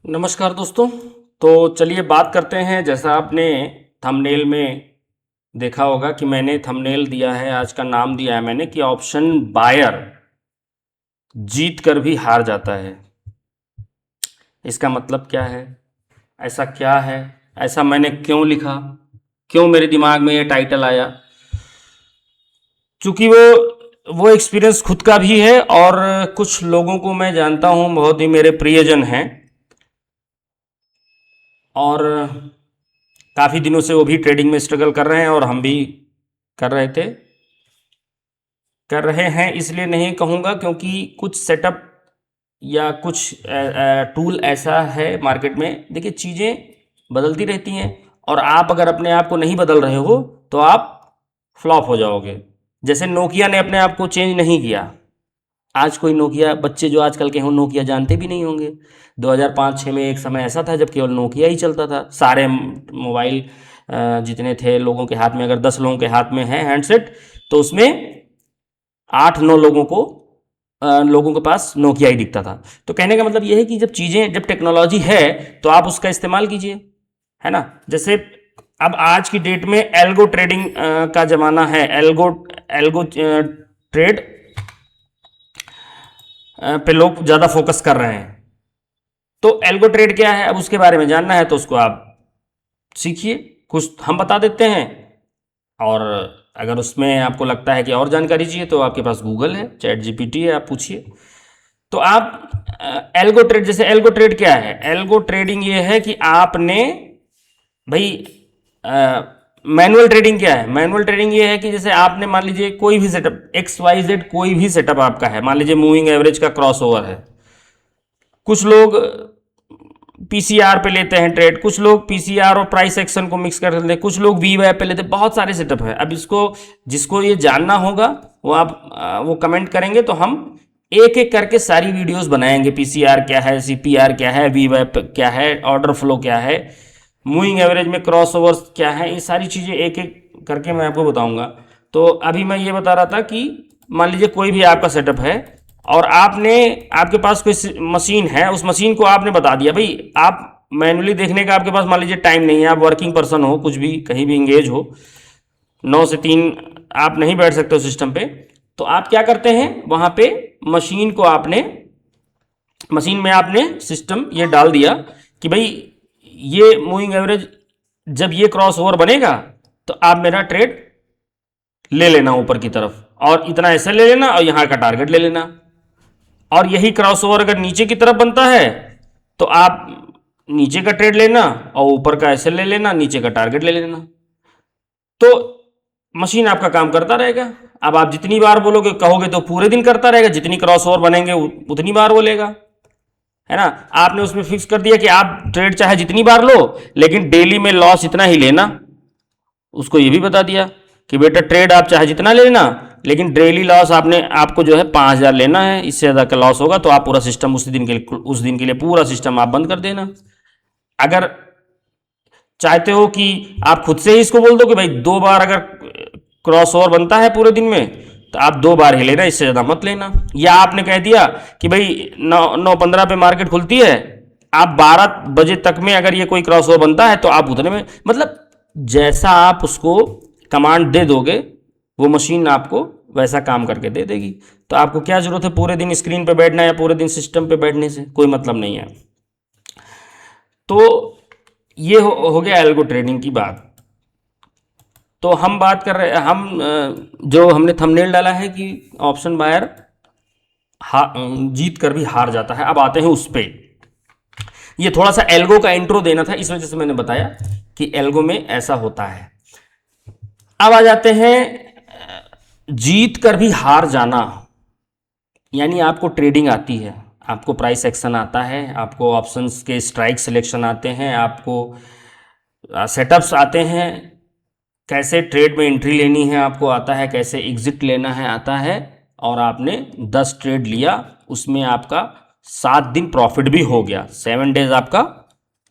नमस्कार दोस्तों। तो चलिए बात करते हैं। जैसा आपने थंबनेल में देखा होगा कि मैंने थंबनेल दिया है, आज का नाम दिया है मैंने कि ऑप्शन बायर जीत कर भी हार जाता है। इसका मतलब क्या है, ऐसा क्या है, ऐसा मैंने क्यों लिखा, क्यों मेरे दिमाग में ये टाइटल आया? चूंकि वो एक्सपीरियंस खुद का भी है और कुछ लोगों को मैं जानता हूँ, बहुत ही मेरे प्रियजन हैं और काफ़ी दिनों से वो भी ट्रेडिंग में स्ट्रगल कर रहे हैं और हम भी कर रहे थे, कर रहे हैं। इसलिए नहीं कहूँगा क्योंकि कुछ सेटअप या कुछ टूल ऐसा है मार्केट में। देखिए, चीज़ें बदलती रहती हैं और आप अगर अपने आप को नहीं बदल रहे हो तो आप फ्लॉप हो जाओगे। जैसे नोकिया ने अपने आप को चेंज नहीं किया। आज कोई नोकिया, बच्चे जो आजकल के हों नोकिया जानते भी नहीं होंगे। 2005-06 में एक समय ऐसा था जब केवल नोकिया ही चलता था। सारे मोबाइल जितने थे लोगों के हाथ में, अगर 10 लोगों के हाथ में है हैंडसेट तो उसमें 8-9 लोगों के पास नोकिया ही दिखता था। तो कहने का मतलब यह है कि जब टेक्नोलॉजी है तो आप उसका इस्तेमाल कीजिए, है ना। जैसे अब आज की डेट में एल्गो ट्रेडिंग का ज़माना है। एल्गो एल्गो ट्रेड पे लोग ज़्यादा फोकस कर रहे हैं। तो एल्गो ट्रेड क्या है, अब उसके बारे में जानना है तो उसको आप सीखिए। कुछ हम बता देते हैं और अगर उसमें आपको लगता है कि और जानकारी चाहिए तो आपके पास गूगल है, चैट जीपीटी है, आप पूछिए। तो आप एल्गो ट्रेड, जैसे एल्गो ट्रेड क्या है, एल्गो ट्रेडिंग ये है कि आपने भाई मैनुअल ट्रेडिंग क्या है, मैनुअल ट्रेडिंग ये है कि जैसे आपने मान लीजिए कोई भी सेटअप XYZ, कोई भी सेटअप आपका है, मान लीजिए मूविंग एवरेज का क्रॉस ओवर है। कुछ लोग पीसीआर पे लेते हैं ट्रेड, कुछ लोग पीसीआर और प्राइस एक्शन को मिक्स कर लेते हैं, कुछ लोग वी वैप पे लेते हैं। बहुत सारे सेटअप है। अब इसको जिसको ये जानना होगा वो कमेंट करेंगे तो हम एक एक करके सारी वीडियोस बनाएंगे। पीसीआर क्या है, सीपीआर क्या है, वी वैप क्या है, ऑर्डर फ्लो क्या है, मूविंग एवरेज में क्रॉस ओवर्स क्या है, ये सारी चीज़ें एक एक करके मैं आपको बताऊंगा। तो अभी मैं ये बता रहा था कि मान लीजिए कोई भी आपका सेटअप है और आपके पास कोई मशीन है, उस मशीन को आपने बता दिया भाई, आप मैनुअली देखने का आपके पास मान लीजिए टाइम नहीं है, आप वर्किंग पर्सन हो, कुछ भी कहीं भी इंगेज हो, 9 से 3 आप नहीं बैठ सकते हो सिस्टम पे। तो आप क्या करते हैं, वहां पे मशीन को आपने मशीन में आपने सिस्टम ये डाल दिया कि भाई ये मूविंग एवरेज जब ये क्रॉस ओवर बनेगा तो आप मेरा ट्रेड ले लेना ऊपर की तरफ, और इतना ऐसे ले लेना और यहां का टारगेट ले लेना। और यही क्रॉसओवर अगर नीचे की तरफ बनता है तो आप नीचे का ट्रेड लेना और ऊपर का ऐसे ले लेना, नीचे का टारगेट ले लेना। तो मशीन आपका काम करता रहेगा। अब आप जितनी बार बोलोगे, कहोगे तो पूरे दिन करता रहेगा, जितनी क्रॉसओवर बनेंगे उतनी बार बोलेगा, है ना। आपने उसमें फिक्स कर दिया कि आप ट्रेड चाहे जितनी बार लो लेकिन डेली में लॉस इतना ही लेना। उसको ये भी बता दिया कि बेटा ट्रेड आप चाहे जितना ले लेना लेकिन डेली लॉस आपको जो है 5,000 लेना है। इससे ज़्यादा का लॉस होगा तो आप पूरा सिस्टम उस दिन के लिए पूरा सिस्टम आप बंद कर देना। अगर चाहते हो कि आप खुद से ही इसको बोल दो कि भाई 2 बार अगर क्रॉस ओवर बनता है पूरे दिन में तो आप 2 बार ही लेना, इससे ज़्यादा मत लेना। या आपने कह दिया कि भाई 9:15 पे मार्केट खुलती है, आप 12 बजे तक में अगर ये कोई क्रॉस ओवर बनता है तो आप उतने में, मतलब जैसा आप उसको कमांड दे दोगे वो मशीन आपको वैसा काम करके दे देगी। तो आपको क्या जरूरत है पूरे दिन स्क्रीन पे बैठना या पूरे दिन सिस्टम पे बैठने से, कोई मतलब नहीं है। तो ये हो गया एल्गो ट्रेडिंग की बात। तो हम बात कर रहे जो हमने थंबनेल डाला है कि ऑप्शन बायर जीत कर भी हार जाता है। अब आते हैं उस पे। ये थोड़ा सा एल्गो का इंट्रो देना था, इस वजह से मैंने बताया कि एल्गो में ऐसा होता है। अब आ जाते हैं जीत कर भी हार जाना। यानी आपको ट्रेडिंग आती है, आपको प्राइस एक्शन आता है, आपको ऑप्शंस के स्ट्राइक सिलेक्शन आते हैं, आपको सेटअप्स आते हैं, कैसे ट्रेड में एंट्री लेनी है आपको आता है, कैसे एग्जिट लेना है आता है। और आपने 10 ट्रेड लिया, उसमें आपका 7 दिन प्रॉफिट भी हो गया, 7 डेज आपका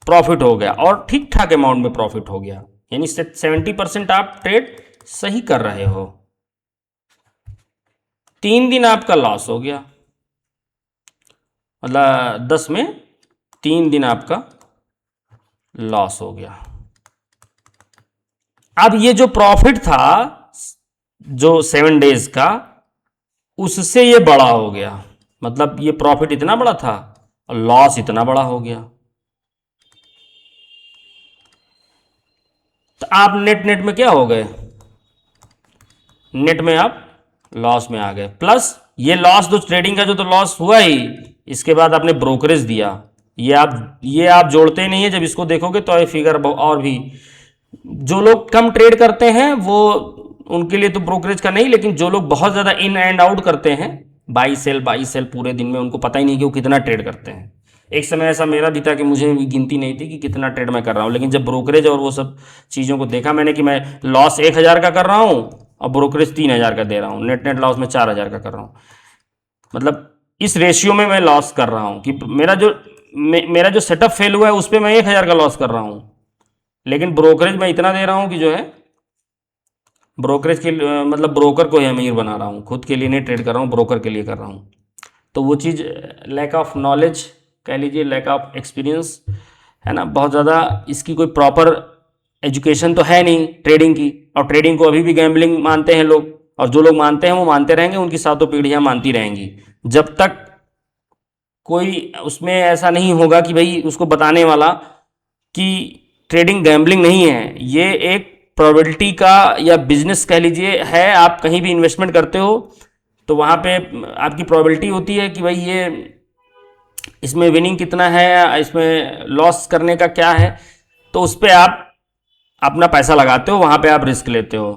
प्रॉफिट हो गया और ठीक ठाक अमाउंट में प्रॉफिट हो गया। यानी 70% आप ट्रेड सही कर रहे हो। 3 दिन आपका लॉस हो गया, मतलब 10 में 3 दिन आपका लॉस हो गया। अब ये जो प्रॉफिट था जो 7 डेज का, उससे ये बड़ा हो गया, मतलब ये प्रॉफिट इतना बड़ा था और लॉस इतना बड़ा हो गया। तो आप नेट नेट में क्या हो गए, नेट में आप लॉस में आ गए। प्लस ये लॉस तो ट्रेडिंग का जो तो लॉस हुआ ही, इसके बाद आपने ब्रोकरेज दिया, ये आप जोड़ते ही नहीं है। जब इसको देखोगे तो ये फिगर और भी, जो लोग कम ट्रेड करते हैं वो उनके लिए तो ब्रोकरेज का नहीं, लेकिन जो लोग बहुत ज़्यादा इन एंड आउट करते हैं, बाई सेल पूरे दिन में, उनको पता ही नहीं कि वो कितना ट्रेड करते हैं। एक समय ऐसा मेरा भी था कि मुझे गिनती नहीं थी कि कितना ट्रेड मैं कर रहा हूँ, लेकिन जब ब्रोकरेज और वो सब चीज़ों को देखा मैंने कि मैं लॉस 1,000 का कर रहा हूँ और ब्रोकरेज 3,000 का दे रहा हूँ, नेट नेट लॉस में 4,000 का कर रहा हूँ। मतलब इस रेशियो में मैं लॉस कर रहा हूँ कि मेरा जो सेटअप फेल हुआ है उस पर मैं 1,000 का लॉस कर रहा हूँ, लेकिन ब्रोकरेज मैं इतना दे रहा हूँ कि जो है ब्रोकरेज के मतलब ब्रोकर को ही अमीर बना रहा हूँ, खुद के लिए नहीं ट्रेड कर रहा हूँ, ब्रोकर के लिए कर रहा हूँ। तो वो चीज़ लैक ऑफ नॉलेज कह लीजिए, लैक ऑफ एक्सपीरियंस है ना, बहुत ज़्यादा इसकी कोई प्रॉपर एजुकेशन तो है नहीं ट्रेडिंग की, और ट्रेडिंग को अभी भी गैम्बलिंग मानते हैं लोग, और जो लोग मानते हैं वो मानते रहेंगे, उनकी सातों पीढ़ियाँ मानती रहेंगी, जब तक कोई उसमें ऐसा नहीं होगा कि भाई उसको बताने वाला कि ट्रेडिंग गैम्बलिंग नहीं है, ये एक प्रोबेबिलिटी का या बिजनेस कह लीजिए है। आप कहीं भी इन्वेस्टमेंट करते हो तो वहाँ पे आपकी प्रोबेबिलिटी होती है कि भाई ये इसमें विनिंग कितना है, इसमें लॉस करने का क्या है, तो उस पर आप अपना पैसा लगाते हो, वहाँ पे आप रिस्क लेते हो।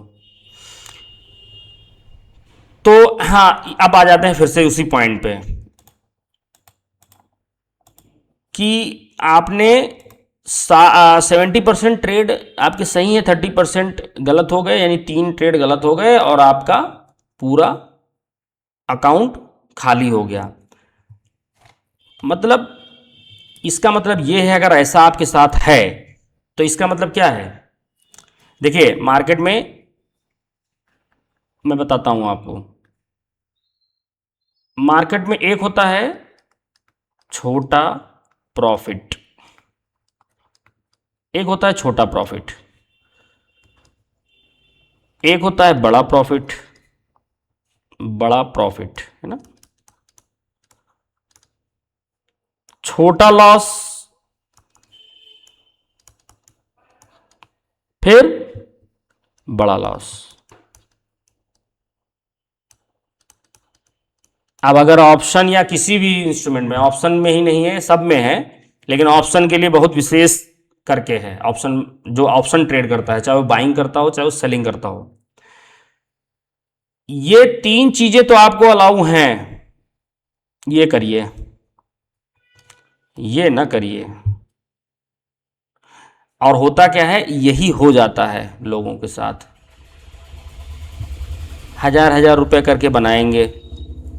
तो हाँ, अब आ जाते हैं फिर से उसी पॉइंट पे कि आपने 70% ट्रेड आपके सही है, 30% गलत हो गए, यानी 3 ट्रेड गलत हो गए और आपका पूरा अकाउंट खाली हो गया। मतलब इसका मतलब ये है, अगर ऐसा आपके साथ है तो इसका मतलब क्या है, देखिए मार्केट में मैं बताता हूं आपको, मार्केट में एक होता है छोटा प्रॉफिट, एक होता है छोटा प्रॉफिट, एक होता है बड़ा प्रॉफिट, बड़ा प्रॉफिट है ना, छोटा लॉस, फिर बड़ा लॉस। अब अगर ऑप्शन या किसी भी इंस्ट्रूमेंट में, ऑप्शन में ही नहीं है सब में है, लेकिन ऑप्शन के लिए बहुत विशेष करके है, ऑप्शन जो ऑप्शन ट्रेड करता है, चाहे वो बाइंग करता हो चाहे वो सेलिंग करता हो, ये 3 चीजें तो आपको अलाउ हैं, ये करिए ये ना करिए। और होता क्या है, यही हो जाता है लोगों के साथ, 1,000 रुपए करके बनाएंगे,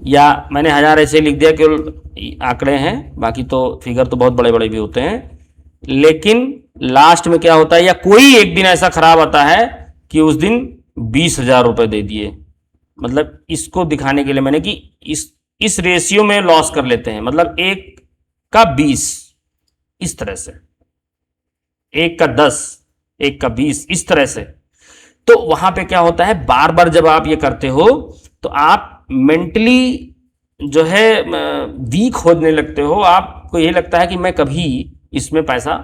या मैंने 1,000 ऐसे लिख दिया, केवल आंकड़े हैं, बाकी तो फिगर तो बहुत बड़े बड़े भी होते हैं, लेकिन लास्ट में क्या होता है, या कोई एक दिन ऐसा खराब आता है कि उस दिन 20,000 रुपए दे दिए। मतलब इसको दिखाने के लिए मैंने कि इस रेशियो में लॉस कर लेते हैं, मतलब 1 का 20, इस तरह से 1 का 10, 1 का 20, इस तरह से। तो वहां पे क्या होता है, बार बार जब आप ये करते हो तो आप मेंटली जो है वीक होने लगते हो, आपको ये लगता है कि मैं कभी इसमें पैसा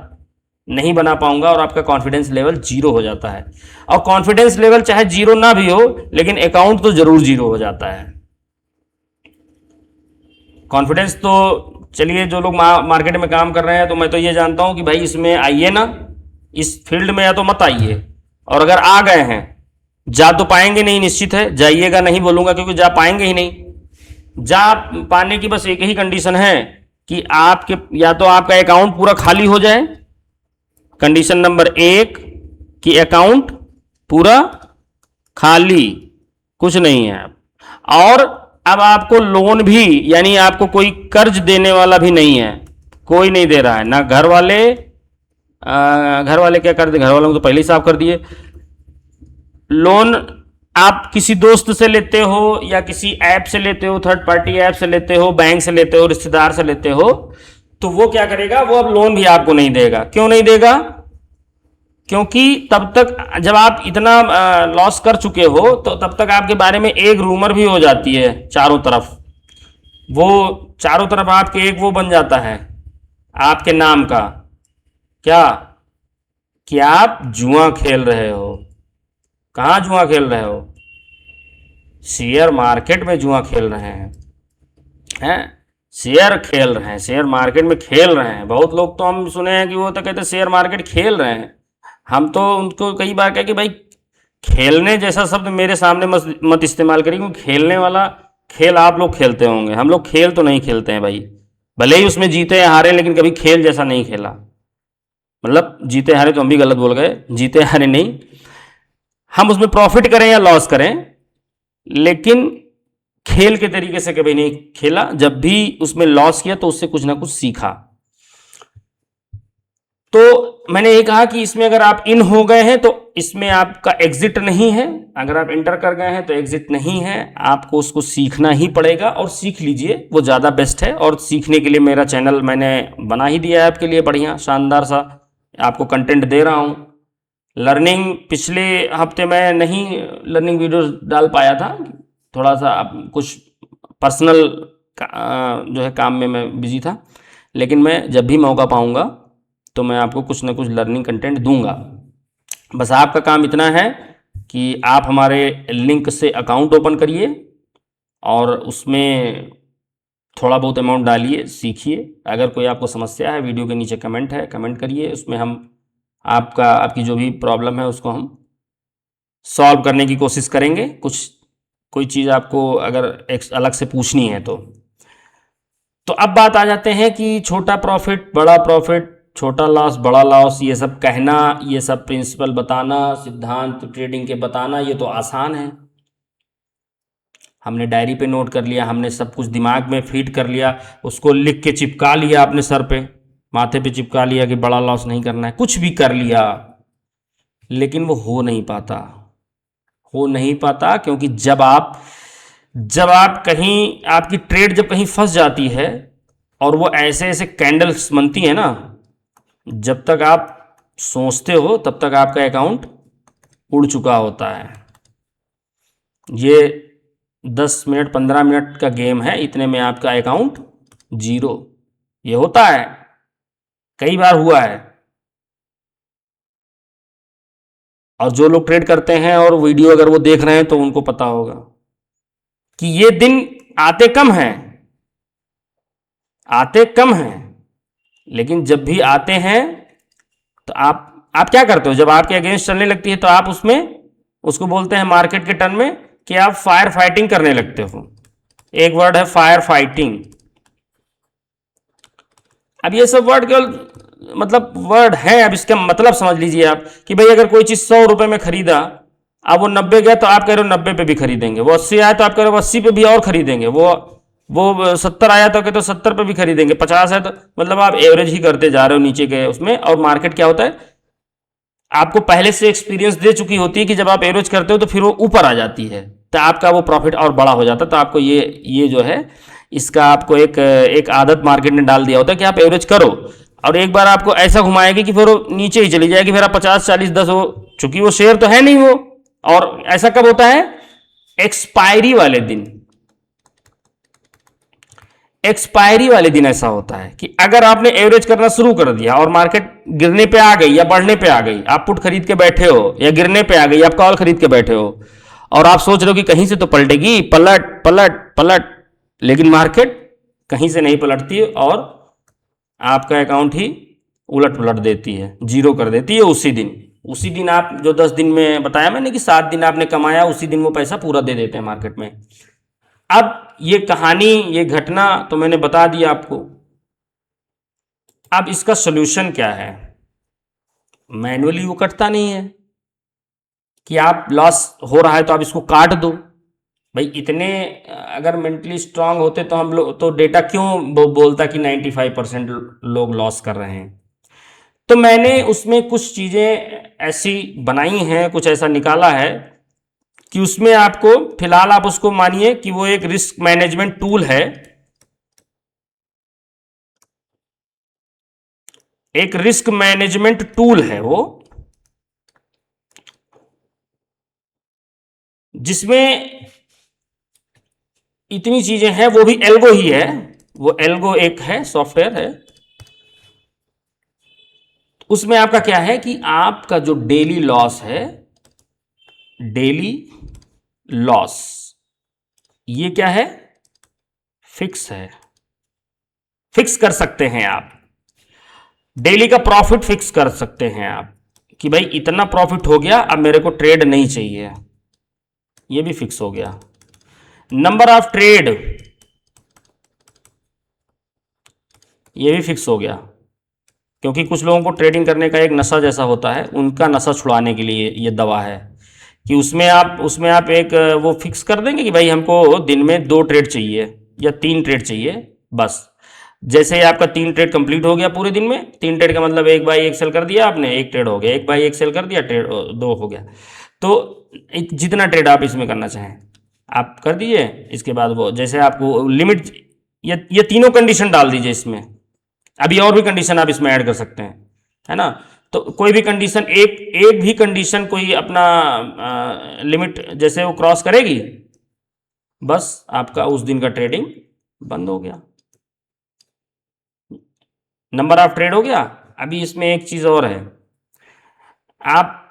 नहीं बना पाऊंगा, और आपका कॉन्फिडेंस लेवल 0 हो जाता है। और कॉन्फिडेंस लेवल चाहे 0 ना भी हो, लेकिन अकाउंट तो जरूर 0 हो जाता है। कॉन्फिडेंस तो चलिए, जो लोग मार्केट में काम कर रहे हैं तो मैं तो ये जानता हूं कि भाई इसमें आइए ना, इस फील्ड में या तो मत आइए, और अगर आ गए हैं जा तो पाएंगे नहीं, निश्चित है, जाइएगा नहीं बोलूंगा क्योंकि जा पाएंगे ही नहीं। जा पाने की बस एक ही कंडीशन है कि आपके या तो आपका अकाउंट पूरा खाली हो जाए, कंडीशन नंबर 1 कि अकाउंट पूरा खाली, कुछ नहीं है, और अब आपको लोन भी, यानी आपको कोई कर्ज देने वाला भी नहीं है, कोई नहीं दे रहा है, ना घर वाले क्या कर दे, घर वालों को तो पहले ही साफ कर दिए। लोन आप किसी दोस्त से लेते हो या किसी ऐप से लेते हो, थर्ड पार्टी ऐप से लेते हो, बैंक से लेते हो, रिश्तेदार से लेते हो, तो वो क्या करेगा, वो अब लोन भी आपको नहीं देगा। क्यों नहीं देगा? क्योंकि तब तक जब आप इतना लॉस कर चुके हो तो तब तक आपके बारे में एक रूमर भी हो जाती है चारों तरफ। वो चारों तरफ आपके एक वो बन जाता है आपके नाम का, क्या, कि आप जुआ खेल रहे हो। कहाँ जुआ खेल रहे हो? शेयर मार्केट में जुआ खेल रहे हैं। शेयर खेल रहे हैं, शेयर मार्केट में खेल रहे हैं। बहुत लोग तो हम सुने हैं कि वो तो कहते हैं शेयर मार्केट खेल रहे हैं। हम तो उनको कई बार कहे कि भाई खेलने जैसा शब्द मेरे सामने मत इस्तेमाल करिए, क्योंकि खेलने वाला खेल आप लोग खेलते होंगे, हम लोग खेल तो नहीं खेलते हैं भाई। भले ही उसमें जीते या हारे, लेकिन कभी खेल जैसा नहीं खेला। मतलब जीते हारे तो हम भी गलत बोल गए, जीते हारे नहीं, हम उसमें प्रॉफिट करें या लॉस करें, लेकिन खेल के तरीके से कभी नहीं खेला। जब भी उसमें लॉस किया तो उससे कुछ ना कुछ सीखा। तो मैंने ये कहा कि इसमें अगर आप इन हो गए हैं तो इसमें आपका एग्जिट नहीं है। अगर आप एंटर कर गए हैं तो एग्जिट नहीं है, आपको उसको सीखना ही पड़ेगा और सीख लीजिए, वो ज़्यादा बेस्ट है। और सीखने के लिए मेरा चैनल मैंने बना ही दिया है आपके लिए, बढ़िया शानदार सा आपको कंटेंट दे रहा हूँ। लर्निंग पिछले हफ्ते मैं नहीं लर्निंग वीडियोस डाल पाया था, थोड़ा सा कुछ पर्सनल जो है काम में मैं बिजी था, लेकिन मैं जब भी मौका पाऊँगा तो मैं आपको कुछ ना कुछ लर्निंग कंटेंट दूंगा। बस आपका काम इतना है कि आप हमारे लिंक से अकाउंट ओपन करिए और उसमें थोड़ा बहुत अमाउंट डालिए, सीखिए। अगर कोई आपको समस्या है, वीडियो के नीचे कमेंट है, कमेंट करिए, उसमें हम आपकी जो भी प्रॉब्लम है उसको हम सॉल्व करने की कोशिश करेंगे। कोई चीज़ आपको अगर एक अलग से पूछनी है तो अब बात आ जाते हैं कि छोटा प्रॉफिट बड़ा प्रॉफिट, छोटा लॉस बड़ा लॉस, ये सब कहना, ये सब प्रिंसिपल बताना, सिद्धांत ट्रेडिंग के बताना, ये तो आसान है। हमने डायरी पे नोट कर लिया, हमने सब कुछ दिमाग में फीड कर लिया, उसको लिख के चिपका लिया अपने सर पे, माथे पे चिपका लिया कि बड़ा लॉस नहीं करना है, कुछ भी कर लिया, लेकिन वो हो नहीं पाता। हो नहीं पाता क्योंकि जब आप कहीं आपकी ट्रेड जब कहीं फंस जाती है और वो ऐसे ऐसे कैंडल्स बनती है ना, जब तक आप सोचते हो तब तक आपका अकाउंट उड़ चुका होता है। ये 10 मिनट 15 मिनट का गेम है, इतने में आपका अकाउंट जीरो। ये होता है, कई बार हुआ है। और जो लोग ट्रेड करते हैं और वीडियो अगर वो देख रहे हैं तो उनको पता होगा कि ये दिन आते कम हैं, आते कम हैं, लेकिन जब भी आते हैं तो आप क्या करते हो? जब आपके अगेंस्ट चलने लगती है तो आप उसको बोलते हैं मार्केट के टर्म में कि आप फायर फाइटिंग करने लगते हो। एक वर्ड है फायर फाइटिंग। अब ये सब वर्ड केवल मतलब वर्ड है, अब इसका मतलब समझ लीजिए आप कि भाई अगर कोई चीज 100 रुपए में खरीदा, अब वो 90 गया तो आप कह रहे हो 90 पे भी खरीदेंगे, वो 80 आया तो आप कह रहे हो 80 पे भी और खरीदेंगे, वो 70 आया तो कहते हो 70 पे भी खरीदेंगे, 50 है तो मतलब आप एवरेज ही करते जा रहे हो नीचे गए उसमें। और मार्केट क्या होता है, आपको पहले से एक्सपीरियंस दे चुकी होती है कि जब आप एवरेज करते हो तो फिर वो ऊपर आ जाती है, तो आपका वो प्रॉफिट और बड़ा हो जाता है। तो आपको ये जो है इसका आपको एक आदत मार्केट ने डाल दिया होता है कि आप एवरेज करो, और एक बार आपको ऐसा घुमाएगी कि फिर वो नीचे ही चली जाएगी, फिर आप 50 40 10 हो, चूंकि वो शेयर तो है नहीं वो। और ऐसा कब होता है? एक्सपायरी वाले दिन। एक्सपायरी वाले दिन ऐसा होता है कि अगर आपने एवरेज करना शुरू कर दिया और मार्केट गिरने पे आ गई या बढ़ने पे आ गई, आप पुट खरीद के बैठे हो, या गिरने पे आ गई आप कॉल खरीद के बैठे हो, और आप सोच रहे हो कि कहीं से तो पलटेगी, पलट पलट पलट, लेकिन मार्केट कहीं से नहीं पलटती और आपका अकाउंट ही उलट पुलट देती है, जीरो कर देती है उसी दिन आप जो 10 दिन में बताया मैंने कि 7 दिन आपने कमाया, उसी दिन वो पैसा पूरा दे देते हैं मार्केट में। अब ये कहानी, ये घटना तो मैंने बता दिया आपको। अब इसका सॉल्यूशन क्या है? मैनुअली वो कटता नहीं है कि आप लॉस हो रहा है तो आप इसको काट दो। भाई इतने अगर मेंटली स्ट्रांग होते तो हम लोग तो डेटा क्यों बोलता कि 95% लोग लॉस कर रहे हैं। तो मैंने उसमें कुछ चीज़ें ऐसी बनाई हैं, कुछ ऐसा निकाला है कि उसमें आपको फिलहाल आप उसको मानिए कि वो एक रिस्क मैनेजमेंट टूल है। एक रिस्क मैनेजमेंट टूल है वो, जिसमें इतनी चीजें हैं, वो भी एल्गो ही है, वो एल्गो एक है, सॉफ्टवेयर है। उसमें आपका क्या है कि आपका जो डेली लॉस है, डेली लॉस, ये क्या है, फिक्स है, फिक्स कर सकते हैं आप। डेली का प्रॉफिट फिक्स कर सकते हैं आप कि भाई इतना प्रॉफिट हो गया, अब मेरे को ट्रेड नहीं चाहिए, ये भी फिक्स हो गया। नंबर ऑफ ट्रेड, ये भी फिक्स हो गया, क्योंकि कुछ लोगों को ट्रेडिंग करने का एक नशा जैसा होता है, उनका नशा छुड़ाने के लिए ये दवा है कि उसमें आप एक वो फिक्स कर देंगे कि भाई हमको दिन में 2 ट्रेड चाहिए या 3 ट्रेड चाहिए बस। जैसे ही आपका 3 ट्रेड कंप्लीट हो गया पूरे दिन में, 3 ट्रेड का मतलब 1 बाई 1 सेल कर दिया आपने, 1 ट्रेड हो गया, 1 बाई 1 सेल कर दिया, ट्रेड 2 हो गया। तो जितना ट्रेड आप इसमें करना चाहें आप कर दीजिए। इसके बाद वो जैसे आपको लिमिट, ये तीनों कंडीशन डाल दीजिए इसमें, अभी और भी कंडीशन आप इसमें ऐड कर सकते हैं, है ना। तो कोई भी कंडीशन, एक भी कंडीशन कोई अपना लिमिट जैसे वो क्रॉस करेगी, बस आपका उस दिन का ट्रेडिंग बंद हो गया, नंबर ऑफ ट्रेड हो गया। अभी इसमें एक चीज़ और है, आप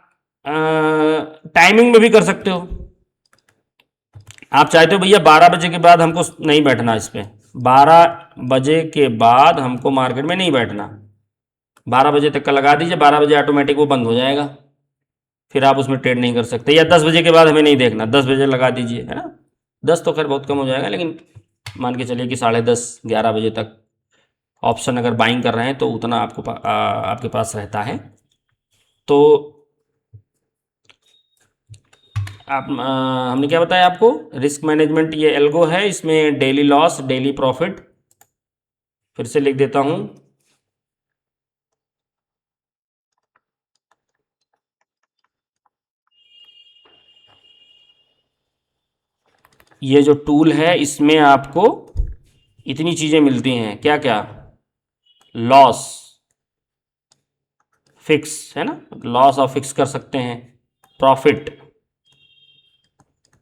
टाइमिंग में भी कर सकते हो। आप चाहते हो भैया 12 बजे के बाद हमको नहीं बैठना इस पर, 12 बजे के बाद हमको मार्केट में नहीं बैठना, 12 बजे तक का लगा दीजिए, 12 बजे ऑटोमेटिक वो बंद हो जाएगा, फिर आप उसमें ट्रेड नहीं कर सकते। या 10 बजे के बाद हमें नहीं देखना, 10 बजे लगा दीजिए, है ना। 10 तो खैर बहुत कम हो जाएगा, लेकिन मान के चलिए कि 10:30 11 बजे तक ऑप्शन अगर बाइंग कर रहे हैं तो उतना आपके पास रहता है। तो हमने क्या बताया आपको, रिस्क मैनेजमेंट ये एल्गो है, इसमें डेली लॉस, डेली प्रॉफिट, फिर से लिख देता हूं, ये जो टूल है इसमें आपको इतनी चीजें मिलती हैं, क्या क्या, लॉस, फिक्स, है ना, लॉस आप फिक्स कर सकते हैं, प्रॉफिट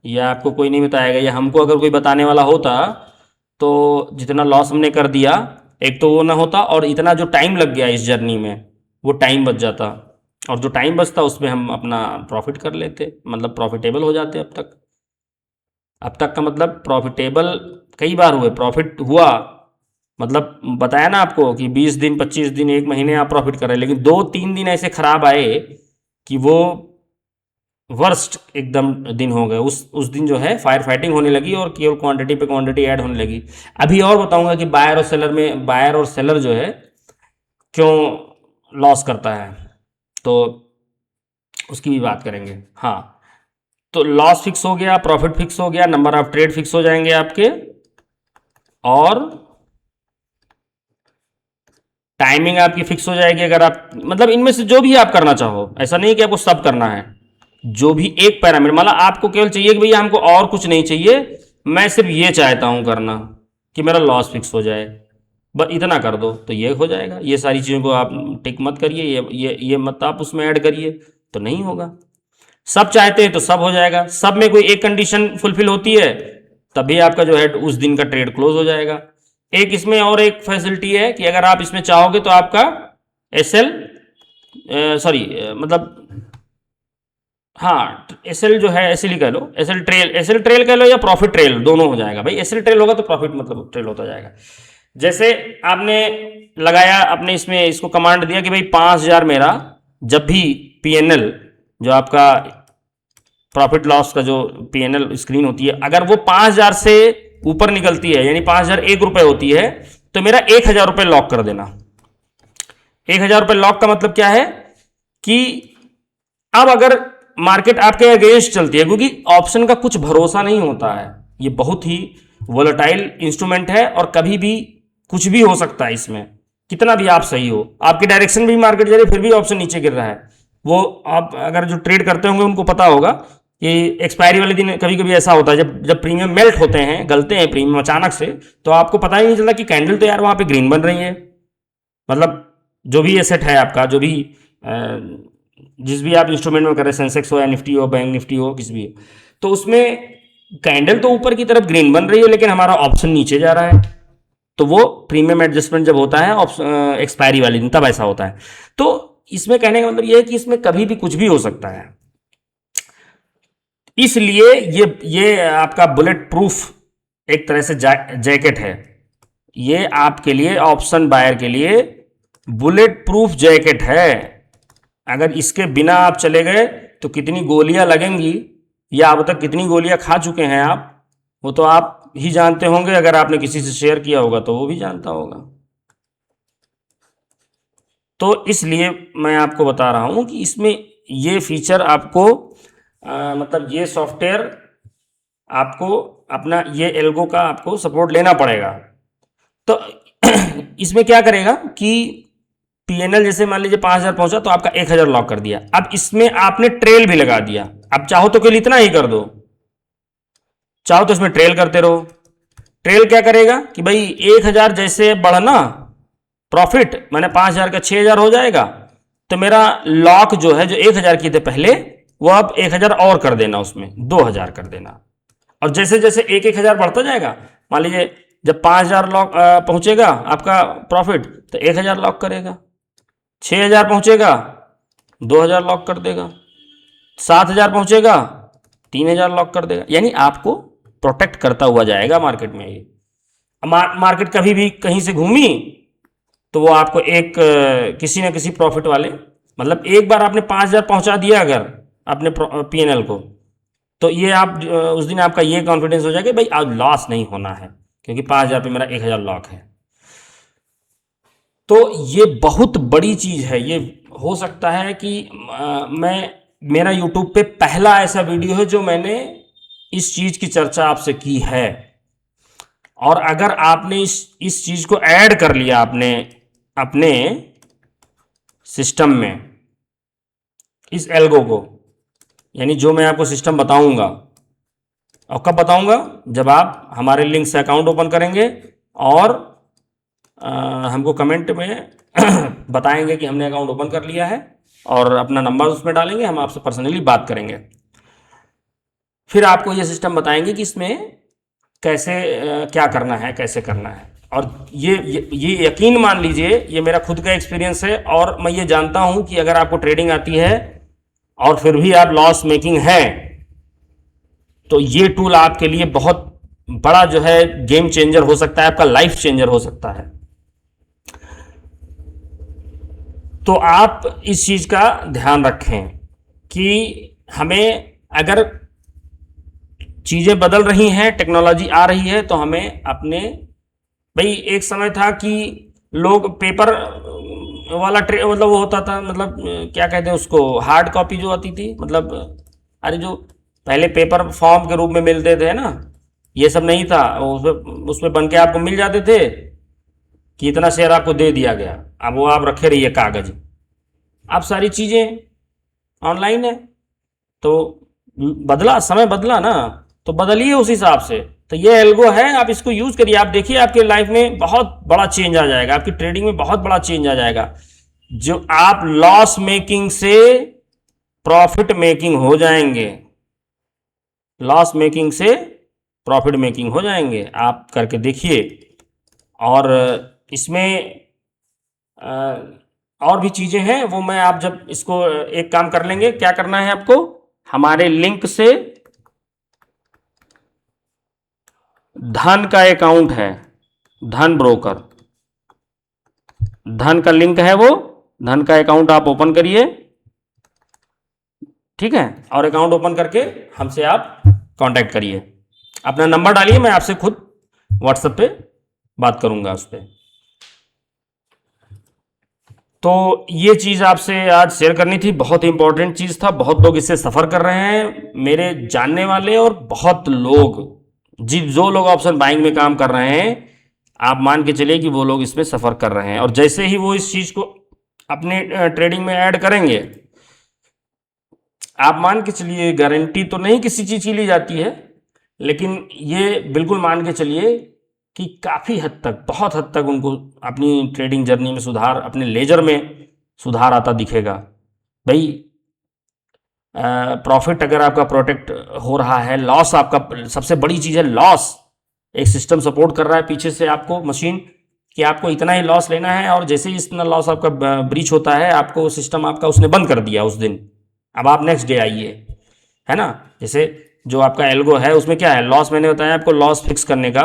यह आपको कोई नहीं बताएगा, या हमको अगर कोई बताने वाला होता तो जितना लॉस हमने कर दिया, एक तो वो ना होता, और इतना जो टाइम लग गया इस जर्नी में वो टाइम बच जाता, और जो टाइम बचता उसमें हम अपना प्रॉफिट कर लेते, मतलब प्रॉफिटेबल हो जाते। अब तक का मतलब प्रॉफिटेबल कई बार हुए, प्रॉफिट हुआ, मतलब बताया ना आपको कि 20 दिन 25 दिन 1 महीने आप प्रॉफिट कर रहे हैं, लेकिन 2-3 दिन ऐसे खराब आए कि वो वर्स्ट एकदम दिन हो गए। उस दिन जो है फायर फाइटिंग होने लगी और केवल क्वांटिटी पे क्वांटिटी ऐड होने लगी। अभी और बताऊंगा कि बायर और सेलर जो है क्यों लॉस करता है, तो उसकी भी बात करेंगे। हाँ, तो लॉस फिक्स हो गया, प्रॉफिट फिक्स हो गया, नंबर ऑफ ट्रेड फिक्स हो जाएंगे आपके, और टाइमिंग आपकी फिक्स हो जाएगी। अगर आप मतलब इनमें से जो भी आप करना चाहो, ऐसा नहीं है कि आपको सब करना है, जो भी एक पैरामीटर, मतलब आपको केवल चाहिए कि भैया हमको और कुछ नहीं चाहिए, मैं सिर्फ ये चाहता हूं करना कि मेरा लॉस फिक्स हो जाए, बस इतना कर दो तो ये हो जाएगा। ये सारी चीज़ों को आप टिक मत करिए, ये मत आप उसमें ऐड करिए, तो नहीं होगा। सब चाहते हैं तो सब हो जाएगा, सब में कोई एक कंडीशन फुलफिल होती है तभी आपका जो है उस दिन का ट्रेड क्लोज हो जाएगा। एक इसमें और एक फैसिलिटी है कि अगर आप इसमें चाहोगे तो आपका एसएल मतलब हाँ, एसएल जो है, एसएल ही कह लो, एसएल ट्रेल कह लो या प्रॉफिट ट्रेल, दोनों हो जाएगा भाई। एसएल ट्रेल होगा तो प्रॉफिट मतलब ट्रेल होता जाएगा। जैसे आपने लगाया, आपने इसमें इसको कमांड दिया कि भाई 5,000 मेरा, जब भी पीएनएल जो आपका प्रॉफिट लॉस का जो पीएनएल स्क्रीन होती है, अगर वो 5,000 से ऊपर निकलती है, यानी 5,001 रुपए होती है, तो मेरा 1,000 रुपए लॉक कर देना। 1,000 रुपए लॉक का मतलब क्या है कि अब अगर मार्केट आपके अगेंस्ट चलती है, क्योंकि ऑप्शन का कुछ भरोसा नहीं होता है, ये बहुत ही वोलेटाइल इंस्ट्रूमेंट है और कभी भी कुछ भी हो सकता है इसमें, कितना भी आप सही हो, आपकी डायरेक्शन भी मार्केट जा रही है फिर भी ऑप्शन नीचे गिर रहा है। वो आप अगर जो ट्रेड करते होंगे उनको पता होगा कि एक्सपायरी वाले दिन कभी कभी ऐसा होता है, जब प्रीमियम मेल्ट होते हैं, गलते हैं प्रीमियम अचानक से, तो आपको पता ही नहीं चलता कि कैंडल तो यार वहां पे ग्रीन बन रही है, मतलब जो भी एसेट है आपका, जो भी जिस भी आप इंस्ट्रूमेंट में करें, सेंसेक्स हो या निफ्टी हो, बैंक निफ्टी हो, किसी भी, तो उसमें कैंडल तो ऊपर की तरफ ग्रीन बन रही है लेकिन हमारा ऑप्शन नीचे जा रहा है, तो वो प्रीमियम एडजस्टमेंट जब होता है एक्सपायरी वाले दिन, तब ऐसा होता है। तो इसमें कहने का मतलब ये है कि इसमें कभी भी कुछ भी हो सकता है, इसलिए ये आपका बुलेट प्रूफ एक तरह से जैकेट है। ये आपके लिए, ऑप्शन बायर के लिए बुलेट प्रूफ जैकेट है। अगर इसके बिना आप चले गए तो कितनी गोलियां लगेंगी, या अब तक कितनी गोलियां खा चुके हैं आप, वो तो आप ही जानते होंगे। अगर आपने किसी से शेयर किया होगा तो वो भी जानता होगा। तो इसलिए मैं आपको बता रहा हूं कि इसमें ये फीचर आपको मतलब ये सॉफ्टवेयर आपको अपना ये एल्गो का आपको सपोर्ट लेना पड़ेगा। तो इसमें क्या करेगा कि पीएनएल जैसे मान लीजिए 5,000 पहुंचा तो आपका 1,000 लॉक कर दिया। अब इसमें आपने ट्रेल भी लगा दिया। अब चाहो तो केवल इतना ही कर दो, चाहो तो इसमें ट्रेल करते रहो। ट्रेल क्या करेगा कि भाई 1,000 जैसे बढ़ना प्रॉफिट, मैंने 5,000 का 6,000 हो जाएगा, तो मेरा लॉक जो है, जो 1,000 की थे पहले, वो अब 1,000 और कर देना, उसमें 2,000 कर देना। और जैसे जैसे एक 1,000 बढ़ता जाएगा, मान लीजिए जब 5,000 लॉक पहुंचेगा आपका प्रॉफिट, तो 1,000 लॉक करेगा। 6,000 पहुंचेगा 2,000 लॉक कर देगा। 7,000 पहुंचेगा 3,000 लॉक कर देगा। यानी आपको प्रोटेक्ट करता हुआ जाएगा मार्केट में। ये मार्केट कभी भी कहीं से घूमी तो वो आपको एक किसी न किसी प्रॉफिट वाले, मतलब एक बार आपने 5,000 पहुंचा दिया अगर अपने पीएनएल को, तो ये आप उस दिन आपका ये कॉन्फिडेंस हो जाएगा भाई आज लॉस नहीं होना है, क्योंकि 5,000 पे मेरा 1,000 लॉक है। तो ये बहुत बड़ी चीज़ है। ये हो सकता है कि मेरा यूट्यूब पे पहला ऐसा वीडियो है जो मैंने इस चीज़ की चर्चा आपसे की है। और अगर आपने इस चीज़ को ऐड कर लिया आपने अपने सिस्टम में, इस एल्गो को, यानी जो मैं आपको सिस्टम बताऊंगा, और कब बताऊंगा, जब आप हमारे लिंक से अकाउंट ओपन करेंगे और हमको कमेंट में बताएंगे कि हमने अकाउंट ओपन कर लिया है, और अपना नंबर उसमें डालेंगे, हम आपसे पर्सनली बात करेंगे। फिर आपको ये सिस्टम बताएंगे कि इसमें कैसे क्या करना है, कैसे करना है। और ये यकीन मान लीजिए, ये मेरा खुद का एक्सपीरियंस है, और मैं ये जानता हूं कि अगर आपको ट्रेडिंग आती है और फिर भी आप लॉस मेकिंग है, तो ये टूल आपके लिए बहुत बड़ा जो है गेम चेंजर हो सकता है, आपका लाइफ चेंजर हो सकता है। तो आप इस चीज का ध्यान रखें कि हमें, अगर चीजें बदल रही हैं, टेक्नोलॉजी आ रही है, तो हमें अपने, भाई एक समय था कि लोग पेपर वाला मतलब वो होता था, मतलब क्या कहते हैं उसको, हार्ड कॉपी जो आती थी, मतलब अरे जो पहले पेपर फॉर्म के रूप में मिलते थे ना, ये सब नहीं था। उसमें बन के आपको मिल जाते थे कि इतना शेयर आपको दे दिया गया, अब वो आप रखे रहिए कागज। अब सारी चीज़ें ऑनलाइन है, तो बदला, समय बदला ना, तो बदलिए उस हिसाब से। तो ये एल्गो है, आप इसको यूज करिए, आप देखिए आपके लाइफ में बहुत बड़ा चेंज आ जाएगा, आपकी ट्रेडिंग में बहुत बड़ा चेंज आ जाएगा। जो आप लॉस मेकिंग से प्रॉफिट मेकिंग हो जाएंगे, लॉस मेकिंग से प्रॉफिट मेकिंग हो जाएंगे, आप करके देखिए। और इसमें और भी चीजें हैं, वो मैं, आप जब इसको एक काम कर लेंगे, क्या करना है आपको, हमारे लिंक से धन का अकाउंट है, धन ब्रोकर, धन का लिंक है, वो धन का अकाउंट आप ओपन करिए, ठीक है। और अकाउंट ओपन करके हमसे आप कांटेक्ट करिए, अपना नंबर डालिए, मैं आपसे खुद व्हाट्सएप पे बात करूंगा उस पर। तो ये चीज़ आपसे आज शेयर करनी थी, बहुत इंपॉर्टेंट चीज़ था। बहुत लोग इससे सफ़र कर रहे हैं, मेरे जानने वाले, और बहुत लोग जो लोग ऑप्शन बाइंग में काम कर रहे हैं, आप मान के चलिए कि वो लोग इसमें सफ़र कर रहे हैं। और जैसे ही वो इस चीज़ को अपने ट्रेडिंग में ऐड करेंगे, आप मान के चलिए, गारंटी तो नहीं किसी चीज़ की ली जाती है, लेकिन ये बिल्कुल मान के चलिए कि काफ़ी हद तक, बहुत हद तक उनको अपनी ट्रेडिंग जर्नी में सुधार, अपने लेजर में सुधार आता दिखेगा। भाई प्रॉफिट अगर आपका प्रोटेक्ट हो रहा है, लॉस आपका, सबसे बड़ी चीज़ है लॉस, एक सिस्टम सपोर्ट कर रहा है पीछे से आपको मशीन कि आपको इतना ही लॉस लेना है, और जैसे ही इतना लॉस आपका ब्रीच होता है, आपको सिस्टम आपका उसने बंद कर दिया उस दिन, अब आप नेक्स्ट डे आइए, है ना। जैसे जो आपका एल्गो है उसमें क्या है, लॉस मैंने बताया आपको लॉस फिक्स करने का।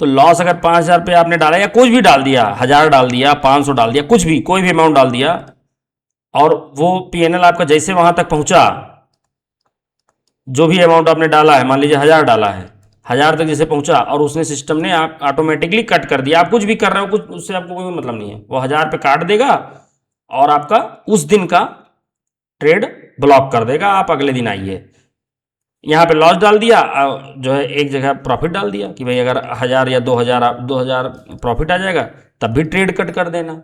तो लॉस अगर 5,000 पे आपने डाला या कुछ भी डाल दिया, 1,000 डाल दिया, 500 डाल दिया, कुछ भी कोई भी अमाउंट डाल दिया, और वो पीएनएल आपका जैसे वहां तक पहुंचा, जो भी अमाउंट आपने डाला है, मान लीजिए 1,000 डाला है, 1,000 तक जैसे पहुंचा और उसने सिस्टम ने आप ऑटोमेटिकली कट कर दिया, आप कुछ भी कर रहे हो, कुछ उससे आपको कोई मतलब नहीं है, वो 1,000 पे काट देगा और आपका उस दिन का ट्रेड ब्लॉक कर देगा, आप अगले दिन आइए। यहाँ पे लॉस डाल दिया, जो है एक जगह प्रॉफिट डाल दिया कि भाई अगर 1,000 या 2,000, आप 2,000 प्रॉफिट आ जाएगा, तब भी ट्रेड कट कर देना।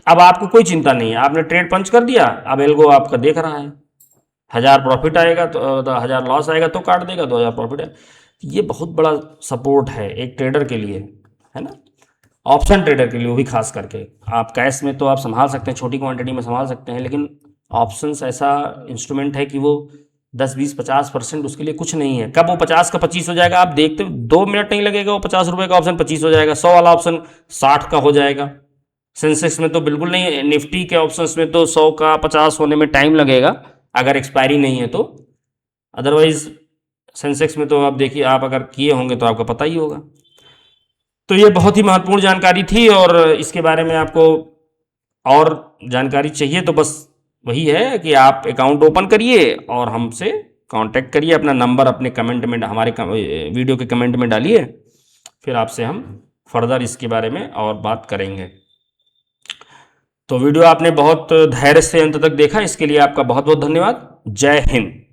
अब आपको कोई चिंता नहीं है, आपने ट्रेड पंच कर दिया, अब एल्गो आपका देख रहा है, 1,000 प्रॉफिट आएगा तो 1,000 लॉस आएगा तो काट देगा, 2,000 प्रॉफिट है। ये बहुत बड़ा सपोर्ट है एक ट्रेडर के लिए, है ना, ऑप्शन ट्रेडर के लिए, वो भी खास करके। आप कैश में तो आप संभाल सकते हैं, छोटी क्वांटिटी में संभाल सकते हैं, लेकिन ऑप्शंस ऐसा इंस्ट्रूमेंट है कि वो 10-20-50% उसके लिए कुछ नहीं है। कब वो 50 का 25 हो जाएगा, आप देखते 2 मिनट नहीं लगेगा, वो 50 रुपये का ऑप्शन 25 हो जाएगा, 100 वाला ऑप्शन 60 का हो जाएगा। सेंसेक्स में तो बिल्कुल नहीं, निफ्टी के ऑप्शंस में तो 100 का 50 होने में टाइम लगेगा अगर एक्सपायरी नहीं है तो, अदरवाइज सेंसेक्स में तो आप देखिए, आप अगर किए होंगे तो आपको पता ही होगा। तो ये बहुत ही महत्वपूर्ण जानकारी थी, और इसके बारे में आपको और जानकारी चाहिए तो बस वही है कि आप अकाउंट ओपन करिए और हमसे कांटेक्ट करिए, अपना नंबर अपने कमेंट में, हमारे वीडियो के कमेंट में डालिए, फिर आपसे हम फर्दर इसके बारे में और बात करेंगे। तो वीडियो आपने बहुत धैर्य से अंत तक देखा, इसके लिए आपका बहुत बहुत धन्यवाद। जय हिंद।